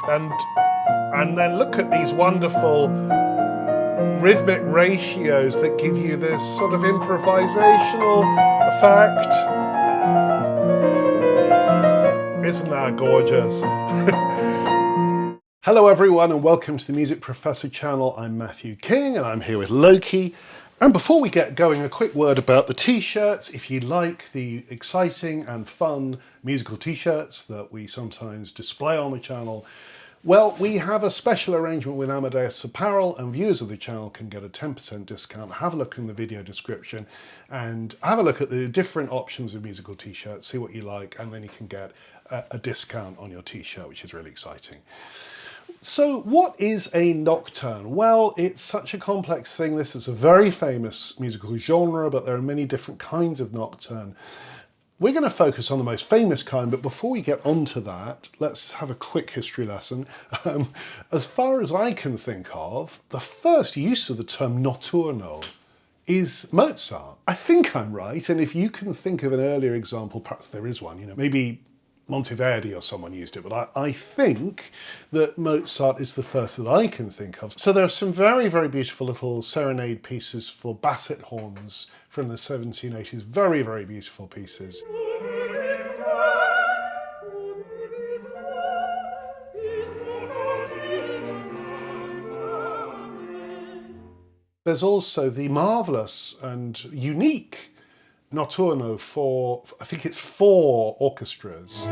And then look at these wonderful rhythmic ratios that give you this sort of improvisational effect. Isn't that gorgeous? Hello everyone and welcome to the Music Professor channel. I'm Matthew King and I'm here with Loki. And before we get going, a quick word about the t-shirts. If you like the exciting and fun musical t-shirts that we sometimes display on the channel, well, we have a special arrangement with Amadeus Apparel, and viewers of the channel can get a 10% discount. Have a look in the video description and have a look at the different options of musical t-shirts, see what you like, and then you can get a discount on your t-shirt, which is really exciting. So what is a nocturne? Well, it's such a complex thing. This is a very famous musical genre, but there are many different kinds of nocturne. We're going to focus on the most famous kind, but before we get onto that, let's have a quick history lesson. As far as I can think of, the first use of the term notturno is Mozart. I think I'm right, and if you can think of an earlier example, perhaps there is one, maybe Monteverdi or someone used it, but I think that Mozart is the first that I can think of. So there are some very, very beautiful little serenade pieces for basset horns from the 1780s. Very, very beautiful pieces. There's also the marvellous and unique Notturno for, I think it's 4 orchestras.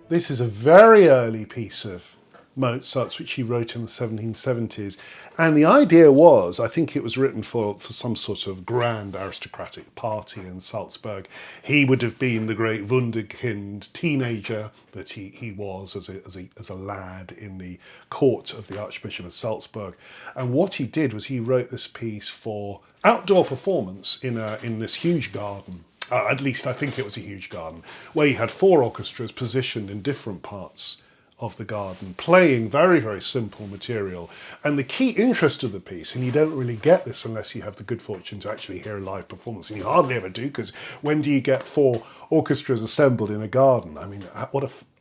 This is a very early piece of Mozart's, which he wrote in the 1770s. And the idea was, I think it was written for some sort of grand aristocratic party in Salzburg. He would have been the great wunderkind teenager that he was as a lad in the court of the Archbishop of Salzburg. And what he did was he wrote this piece for outdoor performance in this huge garden. At least I think it was a huge garden, where you had 4 orchestras positioned in different parts of the garden, playing very, very simple material. And the key interest of the piece, and you don't really get this unless you have the good fortune to actually hear a live performance, and you hardly ever do, because when do you get 4 orchestras assembled in a garden? I mean, I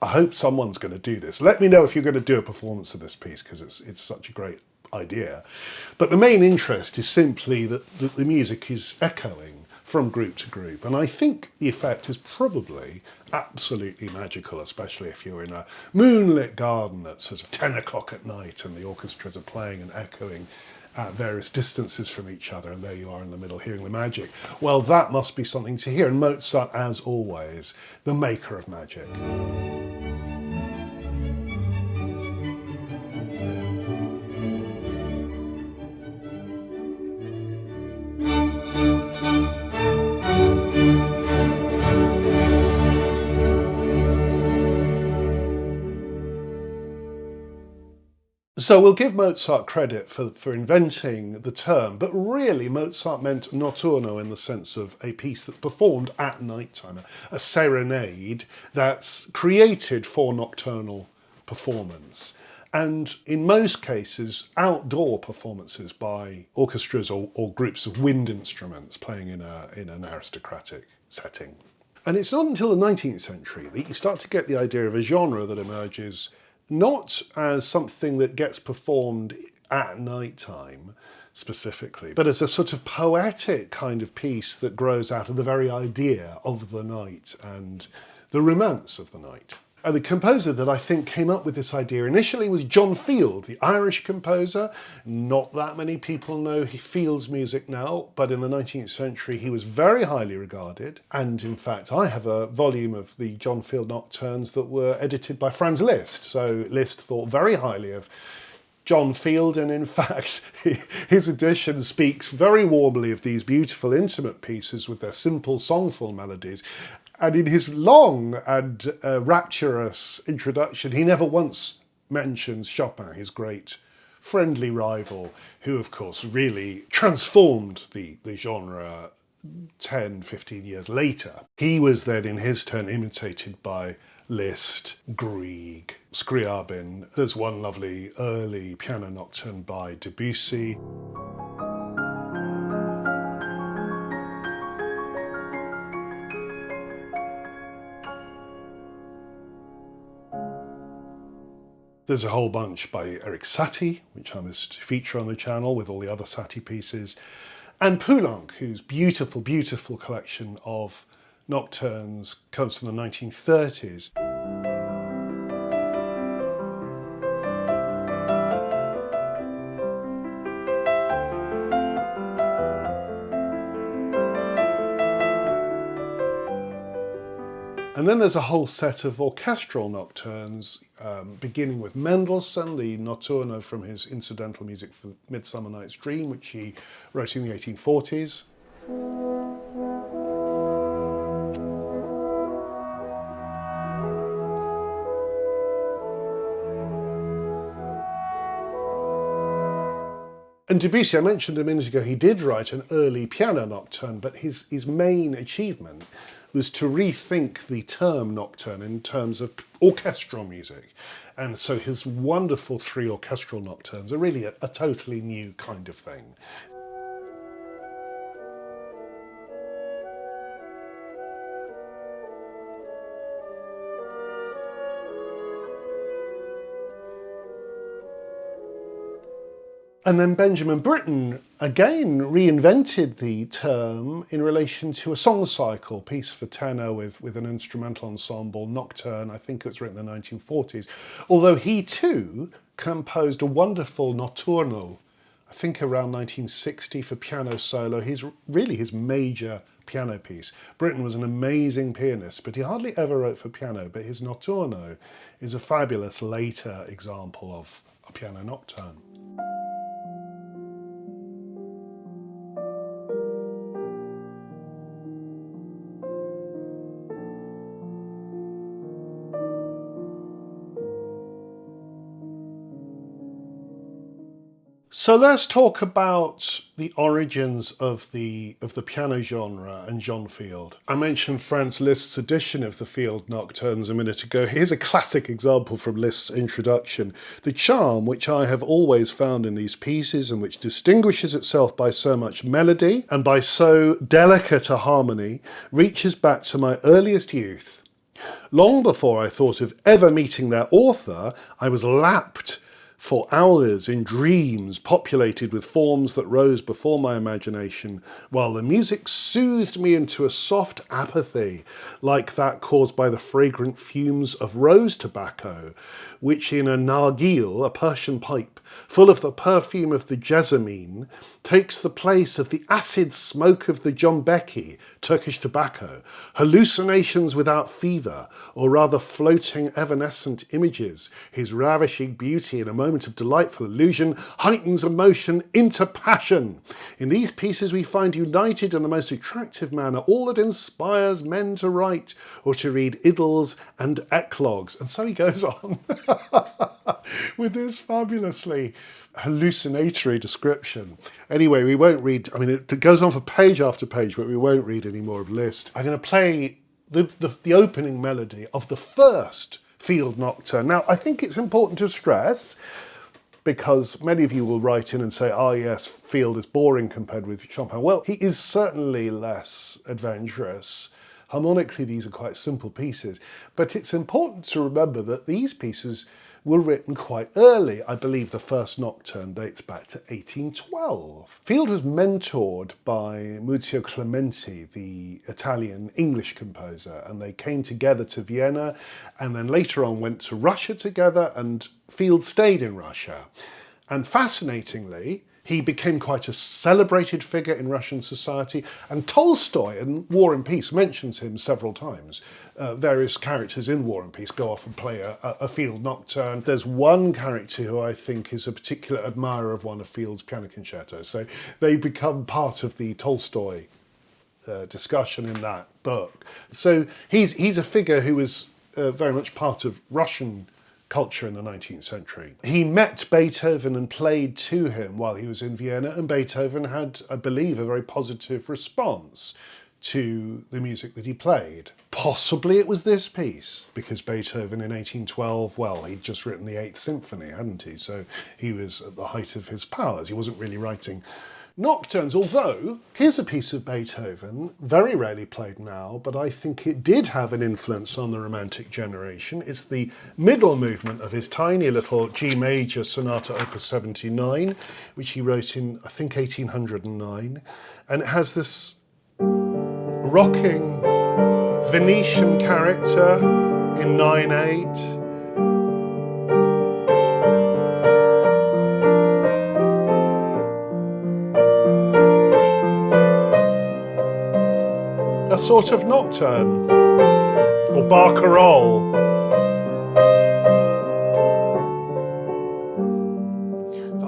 hope someone's going to do this. Let me know if you're going to do a performance of this piece, because it's such a great idea. But the main interest is simply that the music is echoing from group to group, and I think the effect is probably absolutely magical, especially if you're in a moonlit garden at sort of 10 o'clock at night and the orchestras are playing and echoing at various distances from each other, and there you are in the middle hearing the magic. Well, that must be something to hear, and Mozart, as always, the maker of magic. So we'll give Mozart credit for inventing the term, but really Mozart meant notturno in the sense of a piece that's performed at night time, a serenade that's created for nocturnal performance. And in most cases, outdoor performances by orchestras or groups of wind instruments playing in an aristocratic setting. And it's not until the 19th century that you start to get the idea of a genre that emerges not as something that gets performed at night time specifically, but as a sort of poetic kind of piece that grows out of the very idea of the night and the romance of the night. And the composer that I think came up with this idea initially was John Field, the Irish composer. Not that many people know Field's music now, but in the 19th century he was very highly regarded. And in fact, I have a volume of the John Field Nocturnes that were edited by Franz Liszt. So Liszt thought very highly of John Field, and in fact his edition speaks very warmly of these beautiful intimate pieces with their simple songful melodies. And in his long and rapturous introduction, he never once mentions Chopin, his great friendly rival, who of course really transformed the genre 10, 15 years later. He was then in his turn imitated by Liszt, Grieg, Scriabin. There's one lovely early piano nocturne by Debussy. There's a whole bunch by Erik Satie, which I must feature on the channel with all the other Satie pieces, and Poulenc, whose beautiful, beautiful collection of nocturnes comes from the 1930s. And then there's a whole set of orchestral nocturnes, beginning with Mendelssohn, the Notturno from his incidental music for Midsummer Night's Dream, which he wrote in the 1840s. And Debussy, I mentioned a minute ago, he did write an early piano nocturne, but his main achievement was to rethink the term nocturne in terms of orchestral music. And so his wonderful 3 orchestral nocturnes are really a totally new kind of thing. And then Benjamin Britten again reinvented the term in relation to a song cycle, piece for tenor with an instrumental ensemble, Nocturne. I think it was written in the 1940s. Although he too composed a wonderful Notturno, I think around 1960 for piano solo. He's really his major piano piece. Britten was an amazing pianist, but he hardly ever wrote for piano. But his Notturno is a fabulous later example of a piano nocturne. So let's talk about the origins of the piano genre and John Field. I mentioned Franz Liszt's edition of the Field Nocturnes a minute ago. Here's a classic example from Liszt's introduction. The charm which I have always found in these pieces, and which distinguishes itself by so much melody and by so delicate a harmony, reaches back to my earliest youth. Long before I thought of ever meeting their author, I was lapped for hours in dreams populated with forms that rose before my imagination, while the music soothed me into a soft apathy, like that caused by the fragrant fumes of rose tobacco, which in a narghil, a Persian pipe, full of the perfume of the jessamine, takes the place of the acid smoke of the Jombeki, Turkish tobacco, hallucinations without fever, or rather floating evanescent images. His ravishing beauty in a moment of delightful illusion heightens emotion into passion. In these pieces we find united in the most attractive manner all that inspires men to write or to read idylls and eclogues. And so he goes on with this fabulously hallucinatory description. Anyway, we won't read, I mean, it goes on for page after page, but we won't read any more of Liszt. I'm going to play the opening melody of the first Field Nocturne. Now, I think it's important to stress, because many of you will write in and say, oh yes, Field is boring compared with Chopin. Well, he is certainly less adventurous. Harmonically, these are quite simple pieces, but it's important to remember that these pieces were written quite early. I believe the first nocturne dates back to 1812. Field was mentored by Muzio Clementi, the Italian English composer, and they came together to Vienna and then later on went to Russia together, and Field stayed in Russia. And fascinatingly, he became quite a celebrated figure in Russian society, and Tolstoy in War and Peace mentions him several times. Various characters in War and Peace go off and play a Field Nocturne. There's one character who I think is a particular admirer of one of Field's piano concertos, so they become part of the Tolstoy discussion in that book. So he's a figure who was very much part of Russian culture in the 19th century. He met Beethoven and played to him while he was in Vienna, and Beethoven had, I believe, a very positive response to the music that he played. Possibly it was this piece, because Beethoven in 1812, well, he'd just written the 8th Symphony, hadn't he? So he was at the height of his powers. He wasn't really writing Nocturnes, although, here's a piece of Beethoven, very rarely played now, but I think it did have an influence on the Romantic generation. It's the middle movement of his tiny little G major sonata opus 79, which he wrote in, I think, 1809. And it has this rocking Venetian character in 9/8. A sort of nocturne, or barcarolle.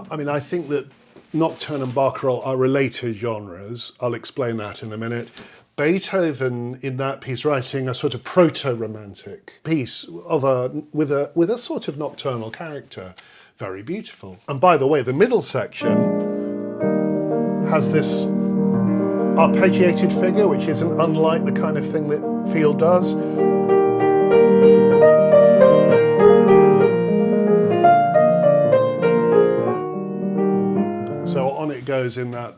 I mean, I think that nocturne and barcarolle are related genres. I'll explain that in a minute. Beethoven, in that piece, writing a sort of proto-romantic piece of with a sort of nocturnal character. Very beautiful. And by the way, the middle section has this arpeggiated figure, which isn't unlike the kind of thing that Field does. So on it goes in that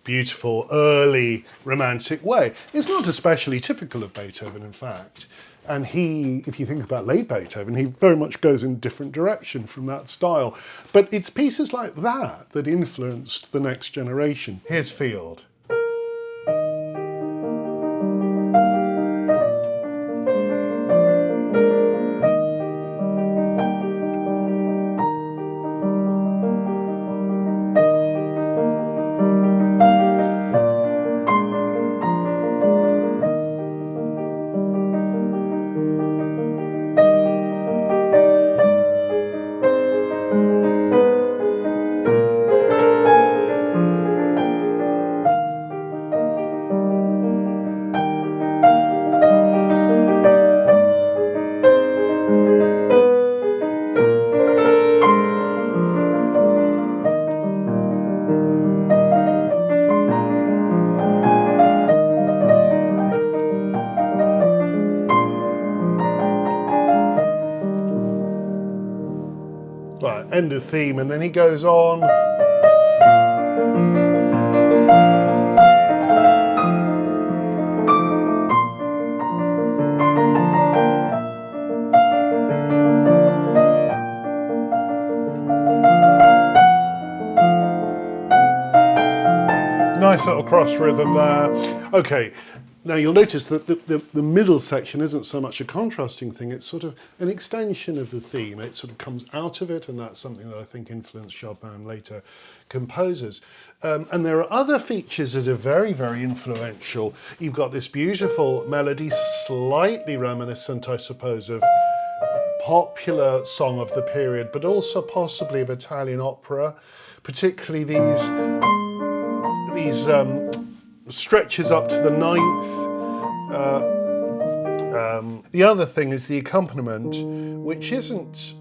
beautiful early romantic way. It's not especially typical of Beethoven, in fact. And he, if you think about late Beethoven, he very much goes in a different direction from that style. But it's pieces like that that influenced the next generation. Here's Field. Right, end of theme, and then he goes on. Nice little cross rhythm there. Okay, now you'll notice that the middle section isn't so much a contrasting thing, it's sort of an extension of the theme. It sort of comes out of it, and that's something that I think influenced Chopin and later composers. And there are other features that are very, very influential. You've got this beautiful melody, slightly reminiscent, I suppose, of popular song of the period, but also possibly of Italian opera, particularly these stretches up to the ninth. The other thing is the accompaniment, which isn't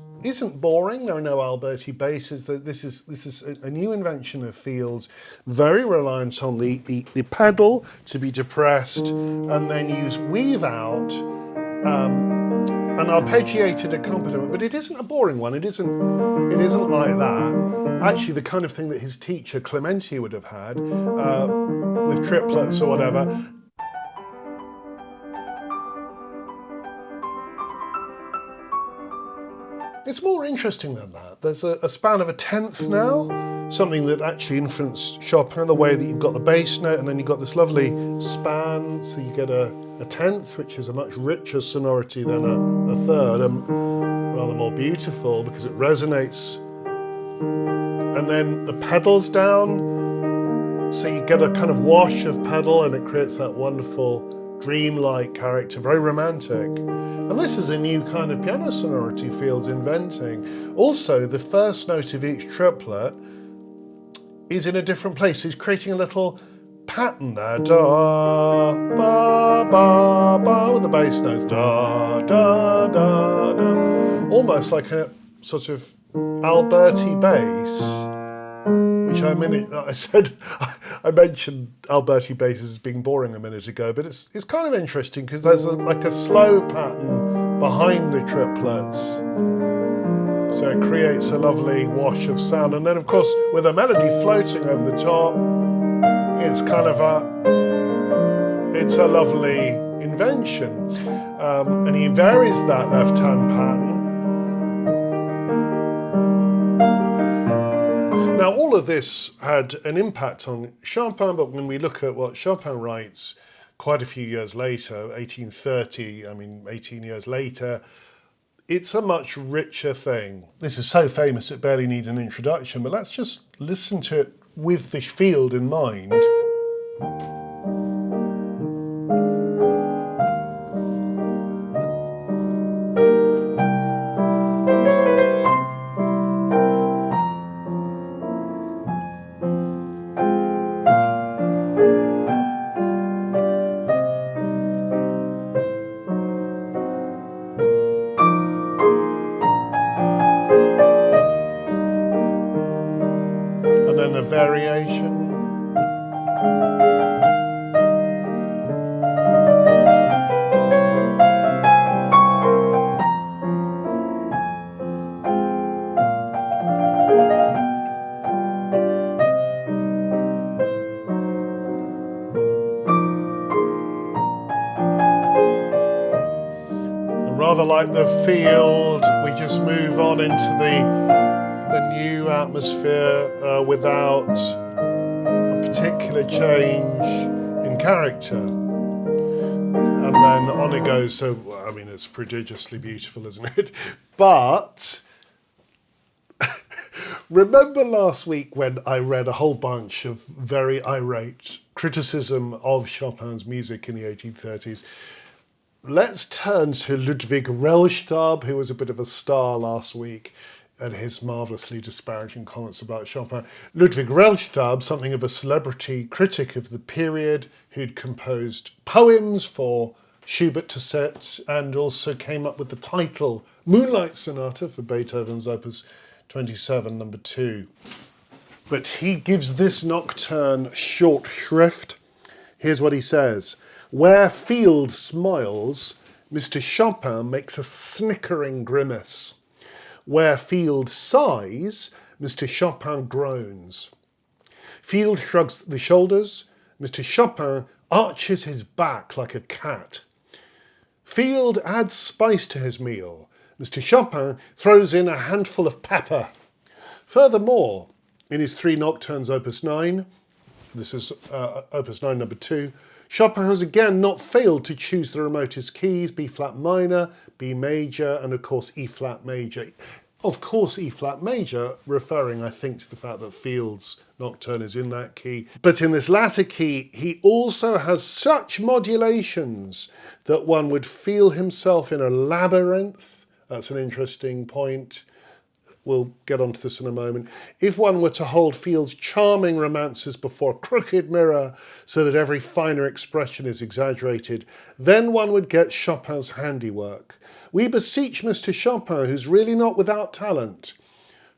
boring. There are no Alberti basses. This is a new invention of Field's, very reliant on the pedal to be depressed, and then weave out an arpeggiated accompaniment. But it isn't a boring one. It isn't like that. Actually, the kind of thing that his teacher Clementi would have had with triplets or whatever. It's more interesting than that. There's a span of a tenth now, something that actually influenced Chopin, the way that you've got the bass note and then you've got this lovely span, so you get a tenth, which is a much richer sonority than a third, and rather more beautiful because it resonates. And then the pedal's down, so you get a kind of wash of pedal and it creates that wonderful dreamlike character, very romantic. And this is a new kind of piano sonority Field's inventing. Also, the first note of each triplet is in a different place. He's creating a little pattern there. Da, ba, ba, ba, with the bass notes. Da, da, da, da. Almost like a sort of Alberti bass, which I mentioned Alberti basses as being boring a minute ago, but it's kind of interesting because there's like a slow pattern behind the triplets, so it creates a lovely wash of sound, and then of course with a melody floating over the top. it's kind of it's a lovely invention. And he varies that left-hand pattern. Now, all of this had an impact on Chopin, but when we look at what Chopin writes quite a few years later, 1830, 18 years later, it's a much richer thing. This is so famous it barely needs an introduction, but let's just listen to it with the field in mind. And then a variation. And rather like the field, we just move on into the new atmosphere without a particular change in character. And then on it goes. So, it's prodigiously beautiful, isn't it? But remember last week when I read a whole bunch of very irate criticism of Chopin's music in the 1830s? Let's turn to Ludwig Rellstab, who was a bit of a star last week, and his marvellously disparaging comments about Chopin. Ludwig Rellstab, something of a celebrity critic of the period, who'd composed poems for Schubert to set and also came up with the title Moonlight Sonata for Beethoven's Opus 27, number 2. But he gives this nocturne short shrift. Here's what he says. Where Field smiles, Mr. Chopin makes a snickering grimace. Where Field sighs, Mr. Chopin groans. Field shrugs the shoulders, Mr. Chopin arches his back like a cat. Field adds spice to his meal, Mr. Chopin throws in a handful of pepper. Furthermore, in his 3 nocturnes opus 9, this is opus 9 number 2, Chopin has again not failed to choose the remotest keys, B flat minor, B major, and of course E flat major. Of course E flat major, referring I think to the fact that Field's nocturne is in that key. But in this latter key, he also has such modulations that one would feel himself in a labyrinth. That's an interesting point. We'll get onto this in a moment. If one were to hold Field's charming romances before a crooked mirror so that every finer expression is exaggerated, then one would get Chopin's handiwork. We beseech Mr. Chopin, who's really not without talent,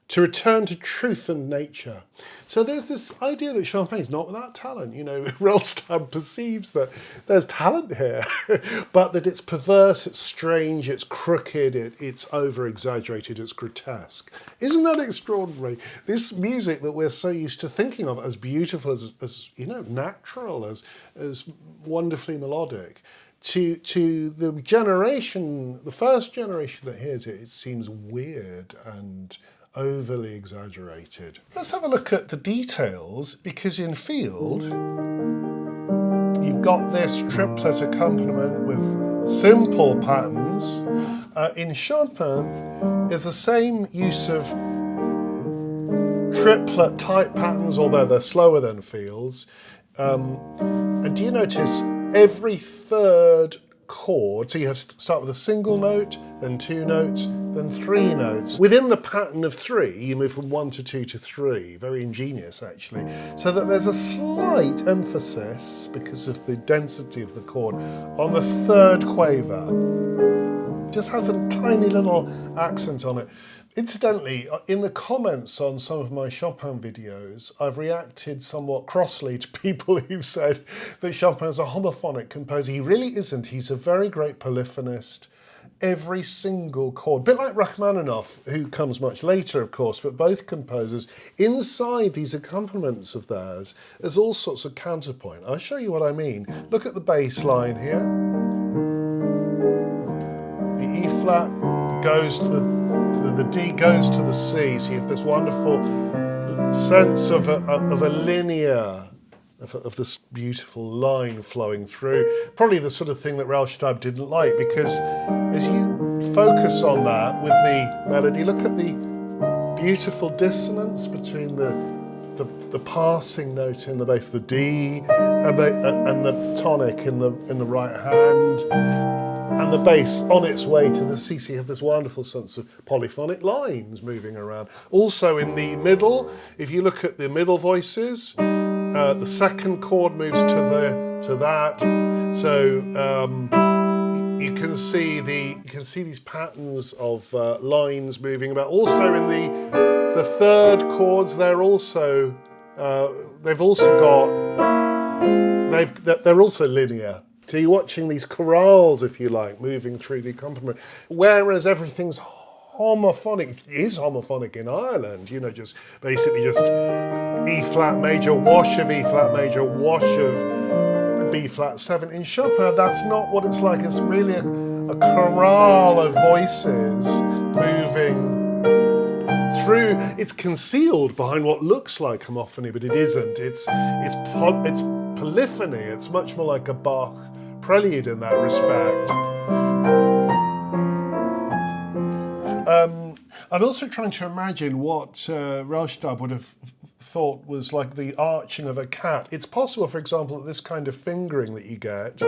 to return to truth and nature. So there's this idea that Chopin is not without talent. Rellstab perceives that there's talent here, but that it's perverse, it's strange, it's crooked, it's over-exaggerated, it's grotesque. Isn't that extraordinary? This music that we're so used to thinking of as beautiful, as natural, as wonderfully melodic, to the generation, the first generation that hears it, it seems weird and overly exaggerated. Let's have a look at the details, because in Field, you've got this triplet accompaniment with simple patterns. In Chopin, there's the same use of triplet type patterns, although they're slower than Field's. And do you notice every third chord, so you have to start with a single note, then 2 notes, then 3 notes. Within the pattern of 3, you move from 1 to 2 to 3. Very ingenious, actually. So that there's a slight emphasis, because of the density of the chord, on the third quaver. Just has a tiny little accent on it. Incidentally, in the comments on some of my Chopin videos, I've reacted somewhat crossly to people who've said that Chopin's a homophonic composer. He really isn't. He's a very great polyphonist. every single chord. A bit like Rachmaninoff, who comes much later, of course, but both composers, inside these accompaniments of theirs, there's all sorts of counterpoint. I'll show you what I mean. Look at the bass line here. The E flat goes to the D goes to the C, so you have this wonderful sense of a linear, of this beautiful line flowing through. Probably the sort of thing that Rellstab didn't like, because as you focus on that with the melody, look at the beautiful dissonance between the passing note in the bass, the D, and the tonic in the right hand, and the bass on its way to the C. So you have this wonderful sense of polyphonic lines moving around. Also in the middle, if you look at the middle voices, the second chord moves to that. So you can see these patterns of lines moving about. Also in the third chords, they're also linear. So you're watching these chorales, if you like, moving through the accompaniment, whereas everything's homophonic. It is homophonic in Ireland, you know, just basically just E flat major, wash of E flat major, wash of B flat 7. In Chopin, that's not what it's like. It's really a chorale of voices moving through. It's concealed behind what looks like homophony, but it isn't. It's polyphony. It's much more like a Bach prelude in that respect. I'm also trying to imagine what Rellstab would have thought was like the arching of a cat. It's possible, for example, that this kind of fingering that you get,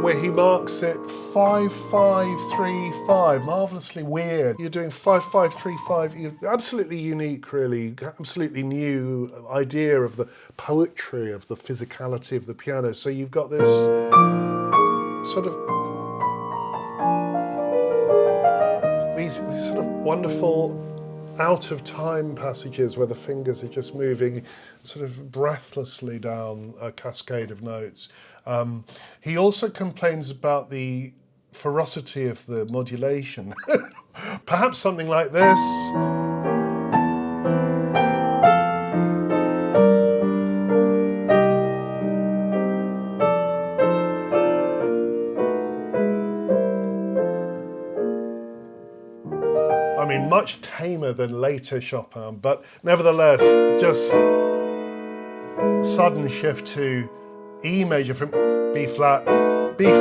where he marks it 5-5-3-5, marvellously weird. You're doing 5-5-3-5, absolutely unique, really, absolutely new idea of the poetry, of the physicality of the piano. So you've got this sort of these sort of wonderful out of time passages where the fingers are just moving sort of breathlessly down a cascade of notes. He also complains about the ferocity of the modulation. Perhaps something like this. I mean, much tamer than later Chopin, but nevertheless, just sudden shift to E major from B flat, then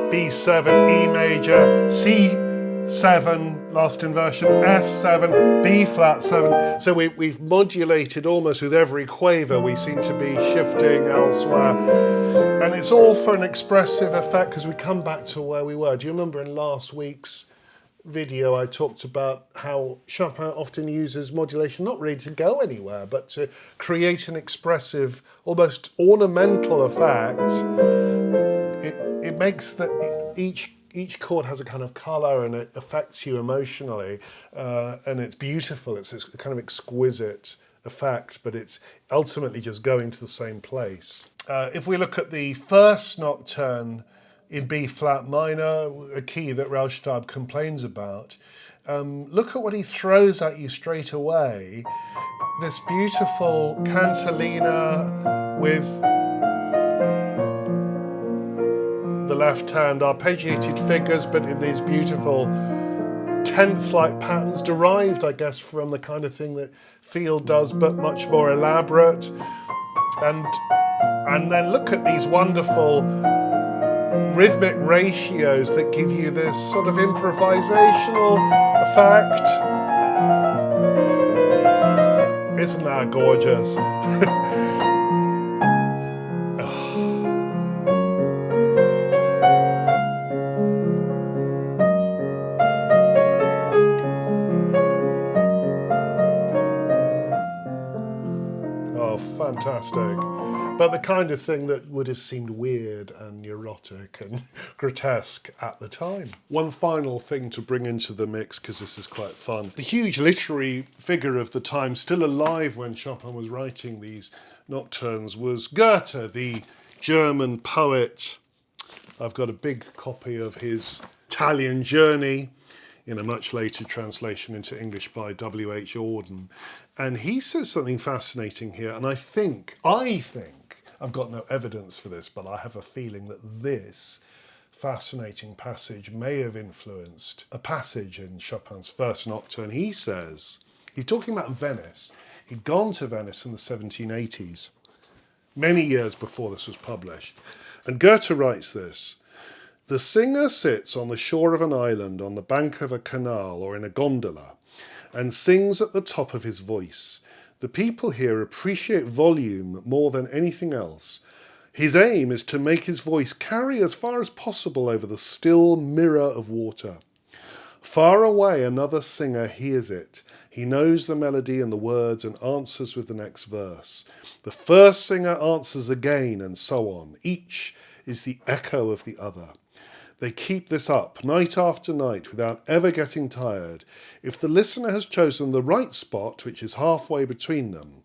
B7, E major, C7, last inversion, F7, B flat 7. So we've modulated almost with every quaver. We seem to be shifting elsewhere. And it's all for an expressive effect, because we come back to where we were. Do you remember in last week's video I talked about how Chopin often uses modulation not really to go anywhere, but to create an expressive, almost ornamental effect. It makes that each chord has a kind of colour and it affects you emotionally, and it's beautiful. It's a kind of exquisite effect, but it's ultimately just going to the same place. If we look at the first nocturne in B flat minor, a key that Rellstab complains about, look at what he throws at you straight away. This beautiful cantilena with the left hand, arpeggiated figures, but in these beautiful 10th-like patterns, derived, I guess, from the kind of thing that Field does, but much more elaborate. And then look at these wonderful rhythmic ratios that give you this sort of improvisational effect. Isn't that gorgeous? Oh, fantastic. But the kind of thing that would have seemed weird and neurotic and grotesque at the time. One final thing to bring into the mix, because this is quite fun. The huge literary figure of the time, still alive when Chopin was writing these nocturnes, was Goethe, the German poet. I've got a big copy of his Italian Journey, in a much later translation into English by W.H. Auden. And he says something fascinating here, and I think, I've got no evidence for this, but I have a feeling that this fascinating passage may have influenced a passage in Chopin's first nocturne. He says, he's talking about Venice. He'd gone to Venice in the 1780s, many years before this was published. And Goethe writes this: "The singer sits on the shore of an island, on the bank of a canal, or in a gondola, and sings at the top of his voice. The people here appreciate volume more than anything else. His aim is to make his voice carry as far as possible over the still mirror of water. Far away another singer hears it. He knows the melody and the words and answers with the next verse. The first singer answers again, and so on. Each is the echo of the other. They keep this up night after night without ever getting tired. If the listener has chosen the right spot, which is halfway between them,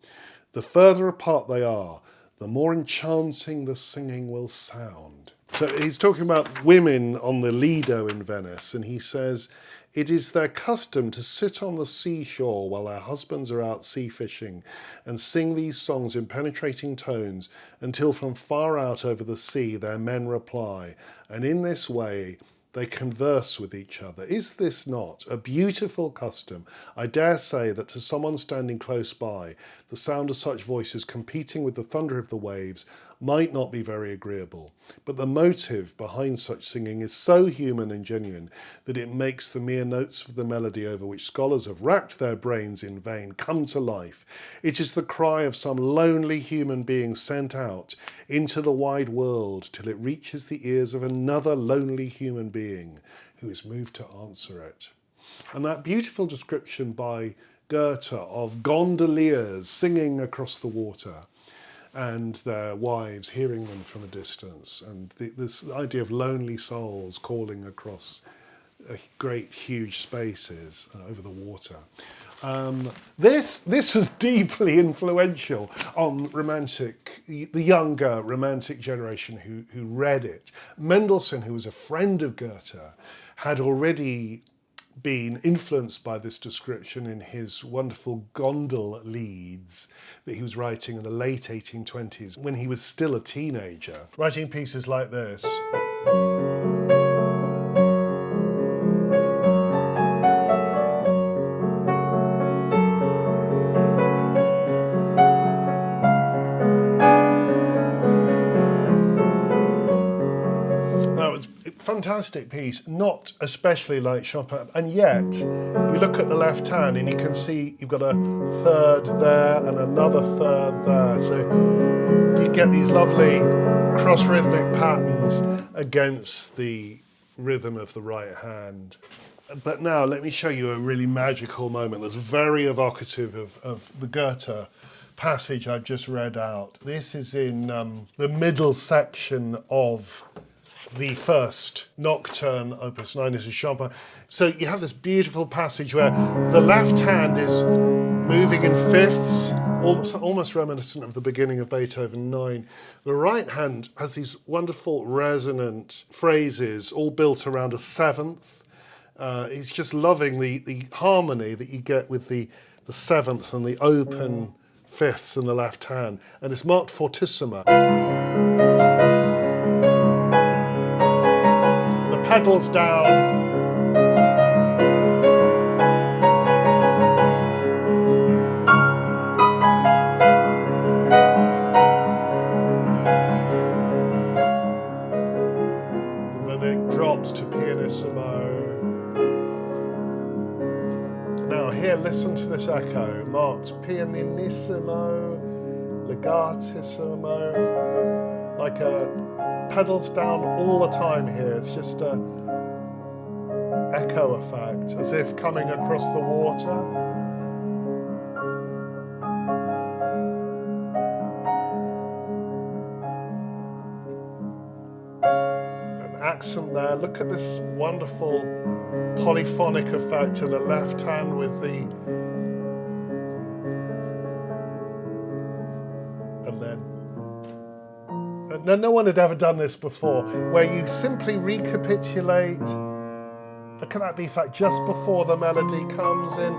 the further apart they are, the more enchanting the singing will sound." So he's talking about women on the Lido in Venice, and he says, "It is their custom to sit on the seashore while their husbands are out sea fishing and sing these songs in penetrating tones until from far out over the sea their men reply, and in this way they converse with each other. Is this not a beautiful custom? I dare say that to someone standing close by, the sound of such voices competing with the thunder of the waves might not be very agreeable, but the motive behind such singing is so human and genuine that it makes the mere notes of the melody over which scholars have racked their brains in vain come to life. It is the cry of some lonely human being sent out into the wide world till it reaches the ears of another lonely human being who is moved to answer it." And that beautiful description by Goethe of gondoliers singing across the water and their wives hearing them from a distance, and this idea of lonely souls calling across great huge spaces over the water. This was deeply influential on the younger romantic generation who read it. Mendelssohn, who was a friend of Goethe, had already been influenced by this description in his wonderful gondol leads that he was writing in the late 1820s when he was still a teenager, writing pieces like this. Fantastic piece, not especially like Chopin, and yet you look at the left hand and you can see you've got a third there and another third there, so you get these lovely cross-rhythmic patterns against the rhythm of the right hand. But now let me show you a really magical moment that's very evocative of the Goethe passage I've just read out. This is in the middle section of the first Nocturne, Opus 9, is a Chopin. So you have this beautiful passage where the left hand is moving in fifths, almost reminiscent of the beginning of Beethoven 9. The right hand has these wonderful resonant phrases, all built around a seventh. He's just loving the harmony that you get with the seventh and the open fifths in the left hand. And it's marked fortissimo. Pedals down. And then it drops to pianissimo. Now here, listen to this echo, marked pianissimo, legatissimo, like a pedals down all the time here. It's just a echo effect, as if coming across the water. An accent there. Look at this wonderful polyphonic effect in the left hand with the... and then... No one had ever done this before, where you simply recapitulate Can that be flat just before the melody comes in?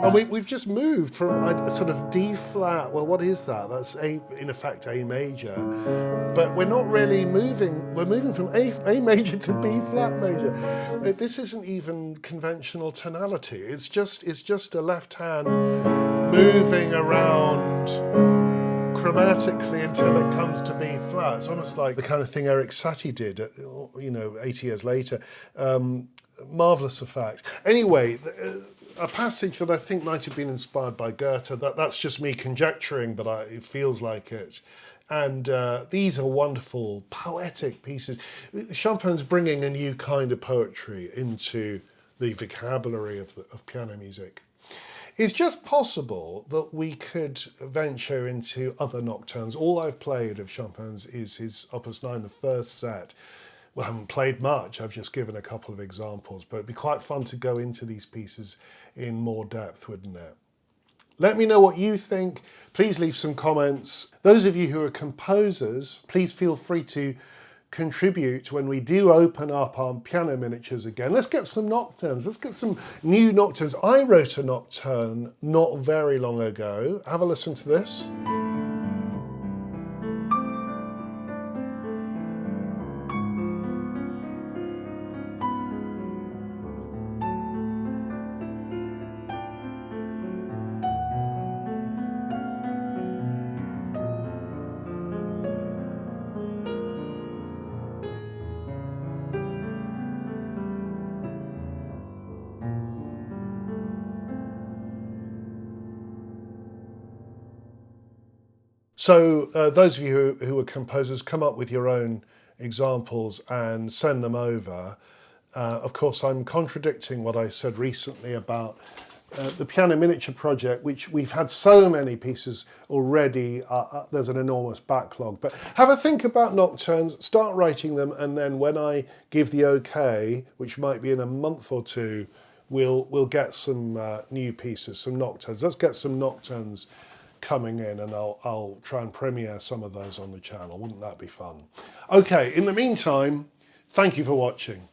And we've just moved from a sort of D flat. Well, what is that? That's in effect A major. But we're not really moving. We're moving from A major to B flat major. This isn't even conventional tonality. It's just a left hand moving around chromatically until it comes to B flat. It's almost like the kind of thing Eric Satie did, 80 years later. Marvellous effect. Anyway, a passage that I think might have been inspired by Goethe, that's just me conjecturing, but it feels like it. And these are wonderful, poetic pieces. Chopin's bringing a new kind of poetry into the vocabulary of piano music. It's just possible that we could venture into other nocturnes. All I've played of Chopin's is his Opus 9, the first set. Well, I haven't played much, I've just given a couple of examples, but it'd be quite fun to go into these pieces in more depth, wouldn't it? Let me know what you think. Please leave some comments. Those of you who are composers, please feel free to contribute when we do open up our piano miniatures again. Let's get some nocturnes. Let's get some new nocturnes. I wrote a nocturne not very long ago. Have a listen to this. So those of you who are composers, come up with your own examples and send them over. Of course, I'm contradicting what I said recently about the Piano Miniature Project, which we've had so many pieces already. There's an enormous backlog. But have a think about nocturnes, start writing them, and then when I give the okay, which might be in a month or two, we'll get some new pieces, some nocturnes. Let's get some nocturnes coming in, and I'll try and premiere some of those on the channel. Wouldn't that be fun? Okay, in the meantime, thank you for watching.